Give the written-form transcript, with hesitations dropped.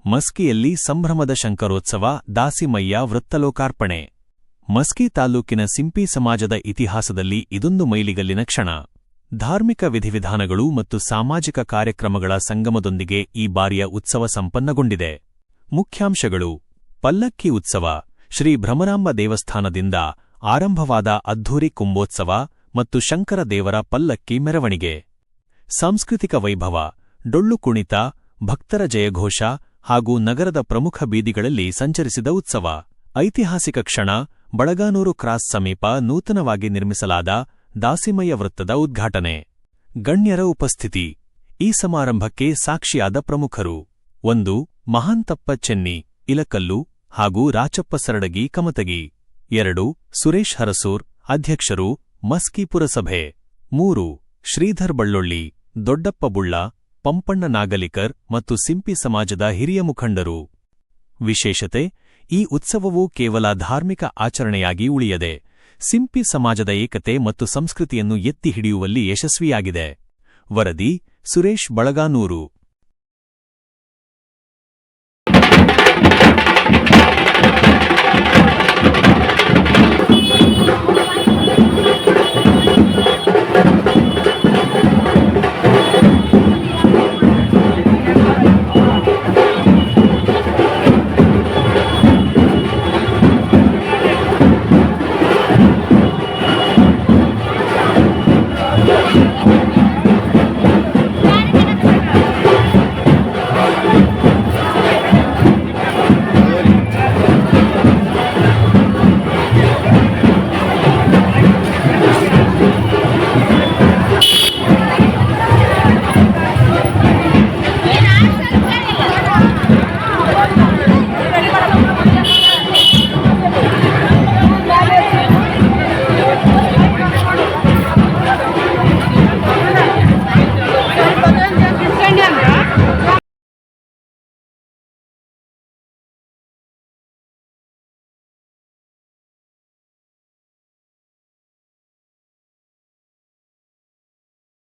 ಮಸ್ಕಿಯಲ್ಲಿ ಸಂಭ್ರಮದ ಶಂಕರೋತ್ಸವ, ದಾಸಿಮಯ್ಯ ವೃತ್ತಲೋಕಾರ್ಪಣೆ. ಮಸ್ಕಿ ತಾಲ್ಲೂಕಿನ ಸಿಂಪಿ ಸಮಾಜದ ಇತಿಹಾಸದಲ್ಲಿ ಇದೊಂದು ಮೈಲಿಗಲ್ಲಿನ ಕ್ಷಣ. ಧಾರ್ಮಿಕ ವಿಧಿವಿಧಾನಗಳು ಮತ್ತು ಸಾಮಾಜಿಕ ಕಾರ್ಯಕ್ರಮಗಳ ಸಂಗಮದೊಂದಿಗೆ ಈ ಬಾರಿಯ ಉತ್ಸವ ಸಂಪನ್ನಗೊಂಡಿದೆ. ಮುಖ್ಯಾಂಶಗಳು: ಪಲ್ಲಕ್ಕಿ ಉತ್ಸವ, ಶ್ರೀ ಭ್ರಮರಾಂಬ ದೇವಸ್ಥಾನದಿಂದ ಆರಂಭವಾದ ಅದ್ಧೂರಿ ಕುಂಭೋತ್ಸವ ಮತ್ತು ಶಂಕರ ದೇವರ ಪಲ್ಲಕ್ಕಿ ಮೆರವಣಿಗೆ. ಸಾಂಸ್ಕೃತಿಕ ವೈಭವ, ಡೊಳ್ಳು ಕುಣಿತ, ಭಕ್ತರ ಜಯಘೋಷ ಹಾಗೂ ನಗರದ ಪ್ರಮುಖ ಬೀದಿಗಳಲ್ಲಿ ಸಂಚರಿಸಿದ ಉತ್ಸವ. ಐತಿಹಾಸಿಕ ಕ್ಷಣ, ಬಳಗಾನೂರು ಕ್ರಾಸ್ ಸಮೀಪ ನೂತನವಾಗಿ ನಿರ್ಮಿಸಲಾದ ದಾಸಿಮಯ್ಯ ವೃತ್ತದ ಉದ್ಘಾಟನೆ. ಗಣ್ಯರ ಉಪಸ್ಥಿತಿ. ಈ ಸಮಾರಂಭಕ್ಕೆ ಸಾಕ್ಷಿಯಾದ ಪ್ರಮುಖರು: 1. ಮಹಾಂತಪ್ಪ ಚೆನ್ನಿ, ಇಲಕಲ್ಲು ಹಾಗೂ ರಾಚಪ್ಪ ಸರಡಗಿ, ಕಮತಗಿ. 2. ಸುರೇಶ್ ಹರಸೂರ್, ಅಧ್ಯಕ್ಷರು, ಮಸ್ಕಿ ಪುರಸಭೆ. 3. ಶ್ರೀಧರ್ ಬಳ್ಳೊಳ್ಳಿ, ದೊಡ್ಡಪ್ಪ ಬುಳ್ಳ, ಪಂಪಣ್ಣ ನಾಗಲಿಕರ್ ಮತ್ತು ಸಿಂಪಿ ಸಮಾಜದ ಹಿರಿಯ ಮುಖಂಡರು. ವಿಶೇಷತೆ: ಈ ಉತ್ಸವವು ಕೇವಲ ಧಾರ್ಮಿಕ ಆಚರಣೆಯಾಗಿ ಉಳಿಯದೆ ಸಿಂಪಿ ಸಮಾಜದ ಏಕತೆ ಮತ್ತು ಸಂಸ್ಕೃತಿಯನ್ನು ಎತ್ತಿ ಹಿಡಿಯುವಲ್ಲಿ ಯಶಸ್ವಿಯಾಗಿದೆ. ವರದಿ: ಸುರೇಶ್ ಬಳಗಾನೂರು.